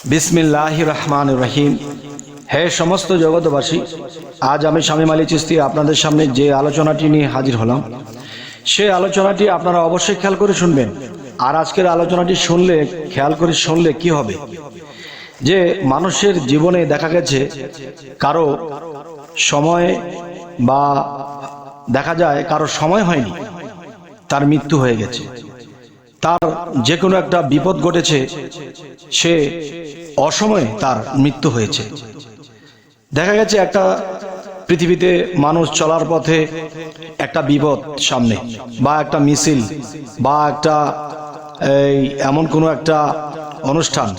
বিসমিল্লাহির রহমানির রহিম। হে সমস্ত জগতবাসী, আজ আমি শামীম আলী চিশতি আপনাদের সামনে যে আলোচনাটি নিয়ে হাজির হলাম, সেই আলোচনাটি আপনারা অবশ্যই খেয়াল করে শুনবেন। আর আজকের আলোচনাটি খেয়াল করে শুনলে কি হবে, যে মানুষের জীবনে দেখা গেছে কারো সময় বা দেখা যায় কারো সময় হয়নি, তার মৃত্যু হয়ে গেছে, তার যে কোনো একটা বিপদ ঘটেছে, সে অসময়ে তার মৃত্যু হয়েছে। দেখা গেছে একটা পৃথিবীতে মানুষ চলার পথে একটা বিপদ সামনে, বা একটা মিছিল, বা একটা এমন কোনো একটা অনুষ্ঠান,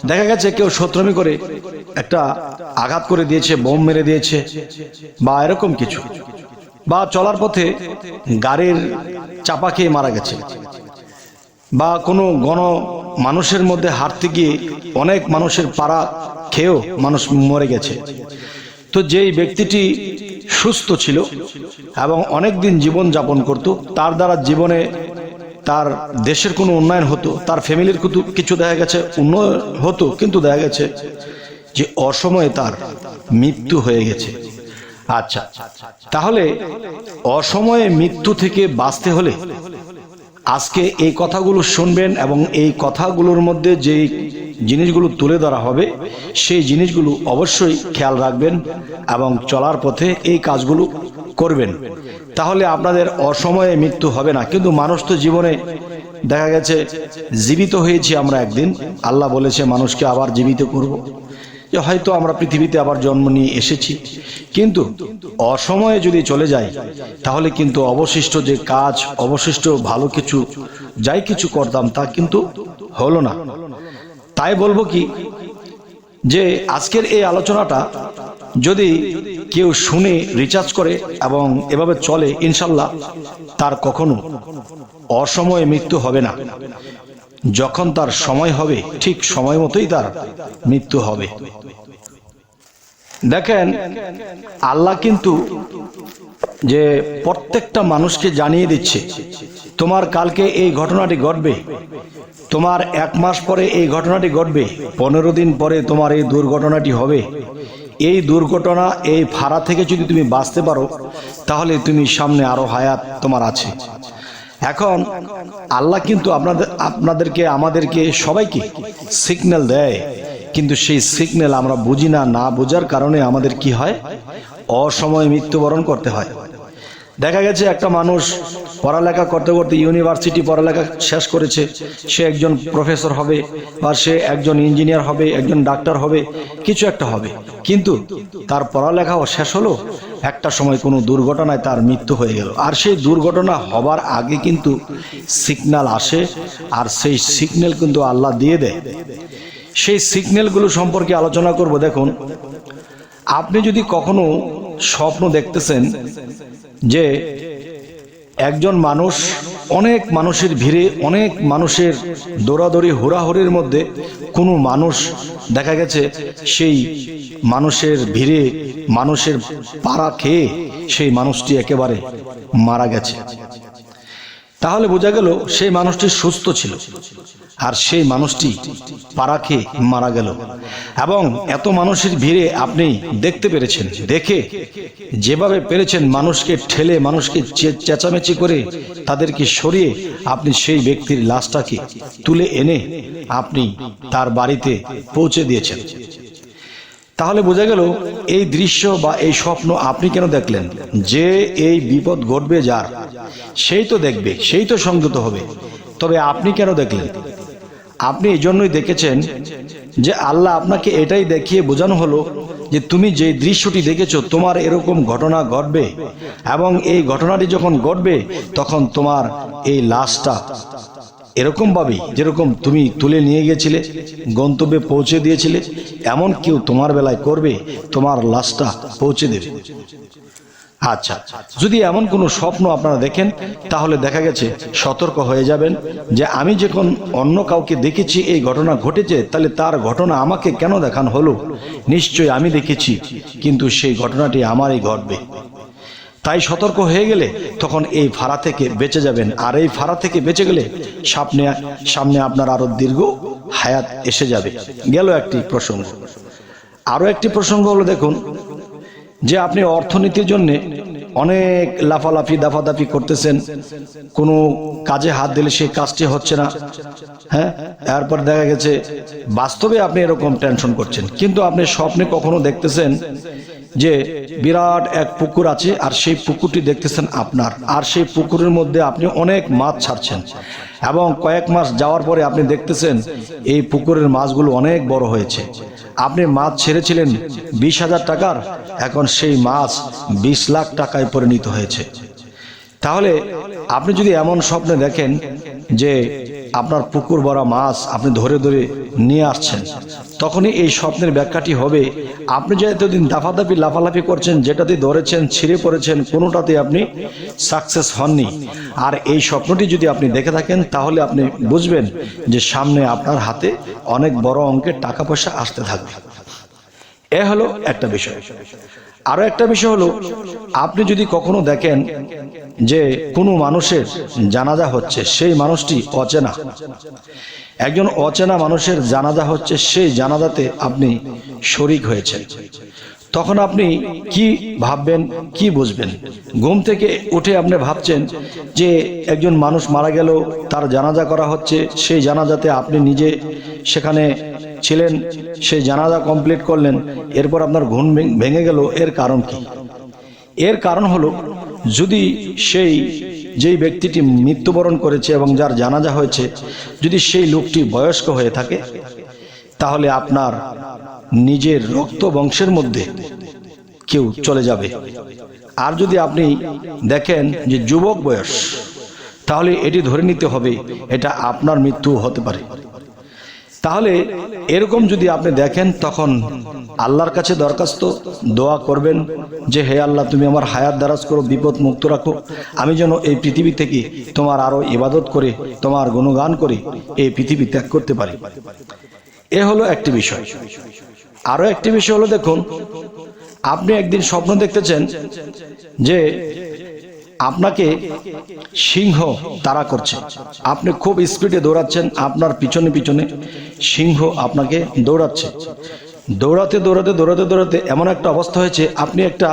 দেখা গেছে কেউ শত্রুমি করে একটা আঘাত করে দিয়েছে, বোম মেরে দিয়েছে, বা এরকম কিছু, বা চলার পথে গাড়ির চাপা খেয়ে মারা গেছে, বা কোনো মানুষের মধ্যে হাঁটতে গিয়ে অনেক মানুষের পাড়া খেয়েও মানুষ মরে গেছে। তো যেই ব্যক্তিটি সুস্থ ছিল এবং অনেক দিন জীবন যাপন করত, তার দ্বারা জীবনে তার দেশের কোনো উন্নয়ন হতো, তার ফ্যামিলির কিছু দেখা গেছে উন্নয়ন হতো, কিন্তু দেখা গেছে যে অসময়ে তার মৃত্যু হয়ে গেছে। আচ্ছা, তাহলে অসময়ে মৃত্যু থেকে বাঁচতে হলে আজকে এই কথাগুলো শুনবেন, এবং এই কথাগুলোর মধ্যে যে জিনিসগুলো তুলে ধরা হবে সেই জিনিসগুলো অবশ্যই খেয়াল রাখবেন এবং চলার পথে এই কাজগুলো করবেন, তাহলে আপনাদের অসময়ে মৃত্যু হবে না। কিন্তু মানুষ তো জীবনে দেখা গেছে জীবিত হয়েছি আমরা একদিন, আল্লাহ বলেছে মানুষকে আবার জীবিত করব, যে হয়তো আমরা পৃথিবীতে আবার জন্ম নিয়ে এসেছি, কিন্তু অসময়ে যদি চলে যাই তাহলে কিন্তু অবশিষ্ট যে কাজ, অবশিষ্ট ভালো কিছু যাই কিছু করতাম তা কিন্তু হলো না। তাই বলবো কি, যে আজকের এই আলোচনাটা যদি কেউ শুনে রিচার্জ করে এবং এভাবে চলে, ইনশাল্লাহ তার কখনো অসময়ে মৃত্যু হবে না। যখন তার সময় হবে ঠিক সময় মতোই তার মৃত্যু হবে। দেখেন, আল্লাহ কিন্তু যে প্রত্যেকটা মানুষকে জানিয়ে দিচ্ছে তোমার কালকে এই ঘটনাটি ঘটবে, তোমার 1 মাস পরে এই ঘটনাটি ঘটবে, 15 দিন পরে তোমার এই দুর্ঘটনাটি হবে। এই দুর্ঘটনা, এই ফাড়া থেকে যদি তুমি বাঁচতে পারো তাহলে তুমি সামনে আরো হায়াত তোমার আছে। এখন আল্লাহ কিন্তু আমাদেরকে সবাইকে সিগন্যাল দেয়, কিন্তু সেই সিগন্যাল আমরা বুঝি না, না বোঝার কারণে আমাদের কি হয়, অসময়ে মৃত্যুবরণ করতে হয়। দেখা গেছে একটা মানুষ পড়ালেখা করতে করতে ইউনিভার্সিটি পড়ালেখা শেষ করেছে, সে একজন প্রফেসর হবে, বা সে একজন ইঞ্জিনিয়ার হবে, একজন ডাক্তার হবে, কিছু একটা হবে, কিন্তু তার পড়ালেখাও শেষ হলো, একটা সময় কোনো দুর্ঘটনায় তার মৃত্যু হয়ে গেল। আর সেই দুর্ঘটনা হবার আগে কিন্তু সিগন্যাল আসে, আর সেই সিগন্যাল কিন্তু আল্লাহ দিয়ে দেয়। সেই সিগন্যালগুলো সম্পর্কে আলোচনা করব। দেখুন, আপনি যদি কখনো স্বপ্ন দেখতেছেন যে একজন মানুষ অনেক মানুষের ভিড়ে, অনেক মানুষের দৌড়াদৌড়ি হুড়াহুড়ির মধ্যে কোনো মানুষ দেখা গেছে সেই মানুষের ভিড়ে, মানুষের পাড়া খেয়ে সেই মানুষটি একেবারে মারা গেছে, তাহলে বোঝা গেল সেই মানুষটি সুস্থ ছিল, আর সেই মানুষটি পাড়া খেয়ে মারা গেল। এবং এত মানুষের ভিড়ে আপনি দেখতে পেরেছেন, দেখে যেভাবে পেরেছেন মানুষকে ঠেলে, মানুষকে চেঁচামেচি করে তাদেরকে সরিয়ে আপনি সেই ব্যক্তির লাশটাকে তুলে এনে আপনি তার বাড়িতে পৌঁছে দিয়েছেন। তাহলে বোঝা গেল এই দৃশ্য বা এই স্বপ্ন আপনি কেন দেখলেন? যে এই বিপদ ঘটবে যার, সেই তো দেখবে, সেই তো সংযত হবে, তবে আপনি কেন দেখলেন? আপনি এই জন্যই দেখেছেন যে আল্লাহ আপনাকে এটাই দেখিয়ে বোঝানো হলো যে তুমি যে দৃশ্যটি দেখেছো তোমার এরকম ঘটনা ঘটবে, এবং এই ঘটনাটি যখন ঘটবে তখন তোমার এই লাশটা এরকম ভাবে যেরকম তুমি তুলে নিয়ে গেছিলে, গন্তব্যে পৌঁছে দিয়েছিলে, এমন কেউ তোমার বেলায় করবে, তোমার লাশটা পৌঁছে দেবে। আচ্ছা, যদি এমন কোনো স্বপ্ন আপনারা দেখেন তাহলে দেখা গেছে সতর্ক হয়ে যাবেন যে আমি যখন অন্য কাউকে দেখেছি এই ঘটনা ঘটেছে, তাহলে তার ঘটনা আমাকে কেন দেখানো হলো? নিশ্চয়ই আমি দেখেছি, কিন্তু সেই ঘটনাটি আমারই ঘটবে। তাই সতর্ক হয়ে গেলে তখন এই ফাড়া থেকে বেঁচে যাবেন। আর এই ফাড়া থেকে বেঁচে গেলে সামনে আপনার আরো দীর্ঘ হায়াত এসে যাবে। গেল একটি প্রসঙ্গ। আরো একটি প্রসঙ্গ হলো, দেখুন যে আপনি অর্থনীতির জন্য অনেক লাফালাফি দাফাদাফি করতেছেন, কোনো কাজে হাত দিলে সেই কাজটি হচ্ছে না, হ্যাঁ, এরপর দেখা গেছে বাস্তবে আপনি এরকম টেনশন করছেন, কিন্তু আপনি স্বপ্নে কখনো দেখতেছেন যে বিরাট এক পুকুর আছে, আর সেই পুকুরটি দেখতেছেন আপনার, আর সেই পুকুরের মধ্যে আপনি অনেক মাছ ছাড়ছেন, এবং কয়েক মাস যাওয়ার পরে আপনি দেখতেছেন এই পুকুরের মাছগুলো অনেক বড় হয়েছে। আপনি মাছ ছেড়েছিলেন 20,000 টাকার, এখন সেই মাছ 20 লাখ টাকায় পরিণত হয়েছে। তাহলে আপনি যদি এমন স্বপ্নে দেখেন যে আপনার পুকুর ভরা মাছ আপনি ধরে ধরে নিয়ে আসছেন, তখনই এই স্বপ্নের ব্যাখ্যাটি হবে আপনি যে এতদিন দাফাদাফি লাফালাফি করছেন, যেটাতে ধরেছেন ছিঁড়ে পড়েছেন, কোনোটাতে আপনি সাকসেস হননি। আর এই স্বপ্নটি যদি আপনি দেখে থাকেন, তাহলে আপনি বুঝবেন যে সামনে আপনার হাতে অনেক বড় অঙ্কের টাকা পয়সা আসতে থাকবে। এ হলো একটা বিষয়। আরো একটা বিষয় হলো, আপনি যদি কখনো দেখেন যে কোনো মানুষের জানাজা হচ্ছে, সেই মানুষটি অচেনা, একজন অচেনা মানুষের জানাজা হচ্ছে, সেই জানাজাতে আপনি শরীক হয়েছেন, তখন আপনি কি ভাববেন, কি বুঝবেন? ঘুম থেকে উঠে আপনি ভাবছেন যে একজন মানুষ মারা গেল, তার জানাজা করা হচ্ছে, সেই জানাজাতে আপনি নিজে সেখানে ছিলেন, সেই জানাজা কমপ্লিট করলেন, এরপর আপনার ঘুম ভেঙে গেল। এর কারণ কি? এর কারণ হলো, যদি সেই যেই ব্যক্তিটি মৃত্যুবরণ করেছে এবং যার জানাজা হয়েছে, যদি সেই লোকটি বয়স্ক হয়ে থাকে, তাহলে আপনার নিজের রক্ত বংশের মধ্যে কেউ চলে যাবে। আর যদি আপনি দেখেন যে যুবক বয়স, তাহলে এটি ধরে নিতে হবে এটা আপনার মৃত্যু হতে পারে। তাহলে এরকম যদি আপনি দেখেন, তখন আল্লাহর কাছে দরখাস্ত দোয়া করবেন যে হে আল্লাহ, তুমি আমার হায়াত দারাজ করো, বিপদ মুক্ত রাখো, আমি যেন এই পৃথিবী থেকে তোমার আরো ইবাদত করে, তোমার গুণগান করে এই পৃথিবী ত্যাগ করতে পারি। এ হলো একটি বিষয়। আরো একটি বিষয় হলো, দেখুন আপনি একদিন স্বপ্ন দেখতেছেন যে আপনাকে সিংহ তাড়া করছে, আপনি খুব স্পিডে দৌড়াচ্ছেন, আপনার পিছনে পিছনে সিংহ আপনাকে দৌড়াচ্ছে। দৌড়াতে দৌড়াতে দৌড়াতে দৌড়াতে এমন একটা অবস্থা হয়েছে, আপনি একটা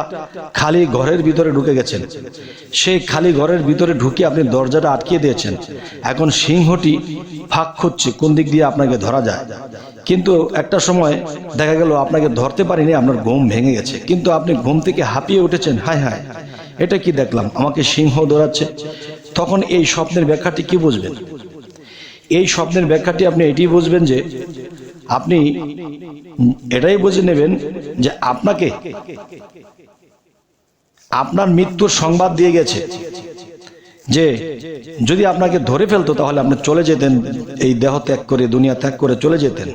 খালি ঘরের ভিতরে ঢুকে গেছেন। সেই খালি ঘরের ভিতরে ঢুকে আপনি দরজাটা আটকিয়ে দিয়েছেন। এখন সিংহটি ফাঁক খুঁজছে কোন দিক দিয়ে আপনাকে ধরা যায়, কিন্তু একটা সময় দেখা গেল আপনাকে ধরতে পারিনি, আপনার ঘুম ভেঙে গেছে, কিন্তু আপনি ঘুম থেকে হাঁপিয়ে উঠেছেন, হায় হায় এটা কি দেখলাম, আমাকে সিংহ দৌড়াচ্ছে। তখন এই স্বপ্নের ব্যাখ্যাটি কি বুঝবেন? এই স্বপ্নের ব্যাখ্যাটি আপনি এটি বুঝবেন যে আপনি এটাই বুঝে নেবেন যে আপনাকে আপনার মৃত্যুর সংবাদ দিয়ে গেছে, যে যদি আপনাকে ধরে ফেলতো তাহলে আপনি চলে যেতেন, এই দেহ ত্যাগ করে, দুনিয়া ত্যাগ করে চলে যেতেন।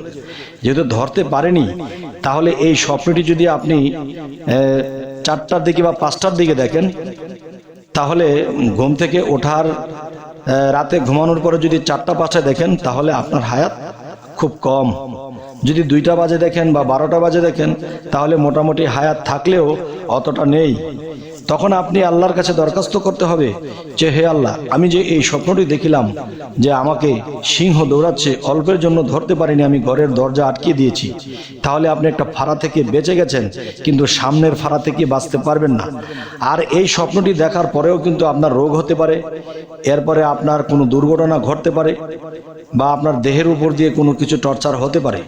যেহেতু ধরতে পারেনি, তাহলে এই স্বপ্নটি যদি আপনি 4টার দিকে বা 5টার দিকে দেখেন, তাহলে ঘুম থেকে ওঠার রাতে ঘুমানোর পরে যদি 4টা 5টায় দেখেন, তাহলে আপনার হায়াত খুব কম। যদি 2টা বাজে দেখেন বা 12টা বাজে দেখেন, তাহলে মোটামুটি হায়াত থাকলেও অতটা নেই। তখন আপনি আল্লাহর কাছে দরখাস্ত করতে হবে যে হে আল্লাহ, আমি যে এই স্বপ্নটি দেখিলাম যে আমাকে সিংহ দৌড়াচ্ছে, অল্পের জন্য ধরতে পারিনি, আমি ঘরের দরজা আটকিয়ে দিয়েছি। তাহলে আপনি একটা ফাঁড়া থেকে বেঁচে গেছেন, কিন্তু সামনের ফাঁড়া থেকে বাঁচতে পারবেন না। আর এই স্বপ্নটি দেখার পরেও কিন্তু আপনার রোগ হতে পারে, এরপরে আপনার কোনো দুর্ঘটনা ঘটতে পারে, বা আপনার দেহের উপর দিয়ে কোনো কিছু টর্চার হতে পারে।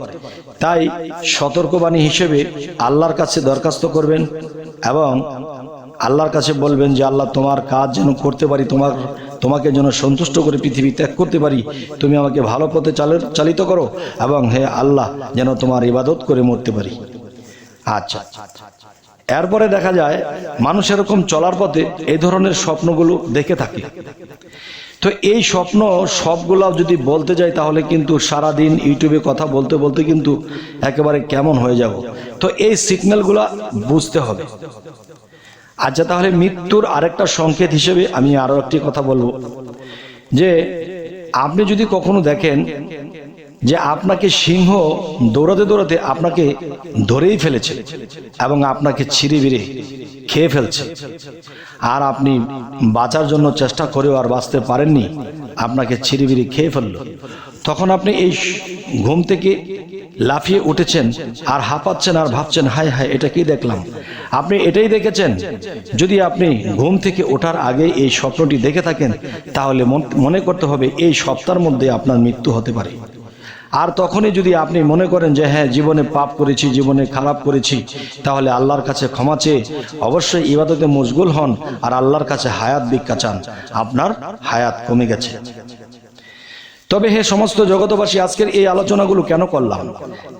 তাই সতর্কবাণী হিসেবে আল্লাহর কাছে দরখাস্ত করবেন এবং আল্লাহর কাছে বলবেন যে আল্লাহ, তোমার কাজ যেন করতে পারি, তোমাকে যেন সন্তুষ্ট করে পৃথিবী ত্যাগ করতে পারি, তুমি আমাকে ভালো পথে চালিত করো, এবং হে আল্লাহ যেন তোমার ইবাদত করে মরতে পারি। আচ্ছা, এরপরে দেখা যায় মানুষ এরকম চলার পথে এই ধরনের স্বপ্নগুলো দেখে থাকে। তো এই স্বপ্ন সবগুলা যদি বলতে যাই, তাহলে কিন্তু সারাদিন ইউটিউবে কথা বলতে বলতে কিন্তু একেবারে কেমন হয়ে যাব। তো এই সিগন্যালগুলা বুঝতে হবে। আচ্ছা, তাহলে মৃত্যুর আরেকটা সংকেত হিসেবে আমি আরো একটি কথা বলবো, যে আপনি যদি কখনো দেখেন যে আপনাকে সিংহ দৌড়াতে দৌড়াতে আপনাকে ধরেই ফেলেছে এবং আপনাকে ছিঁড়ে বিড়ে খেয়ে ফেলছে, আর আপনি বাঁচার জন্য চেষ্টা করেও আর বাঁচতে পারেননি, আপনাকে ছিঁড়ে বিড়ে খেয়ে ফেললো, তখন আপনি এই ঘুম থেকে লাফিয়ে উঠেছেন আর হাঁপাচ্ছেন আর ভাবছেন হায় হায় এটা কি দেখলাম। আপনি এটাই দেখেছেন। যদি আপনি ঘুম থেকে ওঠার আগে এই স্বপ্নটি দেখে থাকেন তাহলে মনে করতে হবে এই সপ্তাহের মধ্যে আপনার মৃত্যু হতে পারে। আর তখনই যদি আপনি মনে করেন যে হ্যাঁ জীবনে পাপ করেছি, জীবনে খারাপ করেছি, তাহলে আল্লাহর কাছে ক্ষমা চেয়ে অবশ্যই ইবাদতে মশগুল হন আর আল্লাহর কাছে হায়াত ভিক্ষা চান। আপনার হায়াত কমে গেছে। তবে হে সমস্ত জগতবাসী, আজকের এই আলোচনাগুলো কেন করলাম?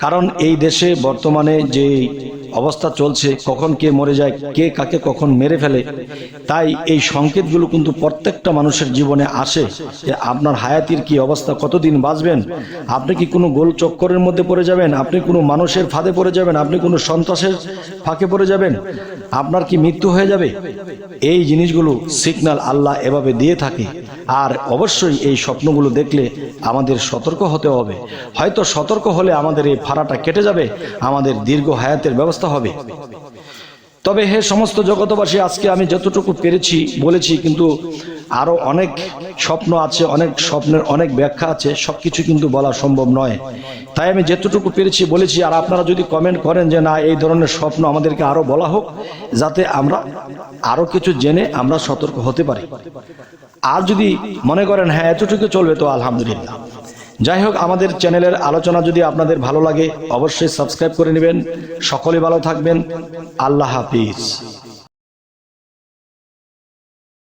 কারণ এই দেশে বর্তমানে যে অবস্থা চলছে, কখন কে মরে যায়, কে কাকে কখন মেরে ফেলে, তাই এই সংকেতগুলো কিন্তু প্রত্যেকটা মানুষের জীবনে আসে যে আপনার হায়াতির কি অবস্থা, কতদিন বাঁচবেন, আপনি কি কোনো গোল চক্করের মধ্যে পড়ে যাবেন, আপনি কোনো মানুষের ফাঁদে পড়ে যাবেন, আপনি কোনো সন্ত্রাসের ফাঁকে পড়ে যাবেন, আপনার কি মৃত্যু হয়ে যাবে। এই জিনিসগুলো সিগন্যাল আল্লাহ এভাবে দিয়ে থাকে। আর অবশ্যই এই স্বপ্নগুলো দেখলে আমাদের সতর্ক হতে হবে। হয়তো সতর্ক হলে আমাদের এই ফাড়াটা কেটে যাবে, আমাদের দীর্ঘ হায়াতের ব্যবস্থা হবে। তবে হে সমস্ত জগতবাসী, আজকে আমি যতটুকু পেরেছি বলেছি, কিন্তু আরো অনেক স্বপ্ন আছে, অনেক স্বপ্নের অনেক ব্যাখ্যা আছে, সবকিছু কিন্তু বলা সম্ভব নয়। তাই আমি যতটুকু পেরেছি বলেছি। আর আপনারা যদি কমেন্ট করেন যে না এই ধরনের স্বপ্ন আমাদেরকে আরো বলা হোক, যাতে আমরা আরো কিছু জেনে আমরা সতর্ক হতে পারি। আর যদি মনে করেন হ্যাঁ এতটুকু চলবে, তো আলহামদুলিল্লাহ। যাই হোক, আমাদের চ্যানেলের আলোচনা যদি আপনাদের ভালো লাগে অবশ্যই সাবস্ক্রাইব করে নেবেন। সকলে ভালো থাকবেন। আল্লাহ হাফিজ।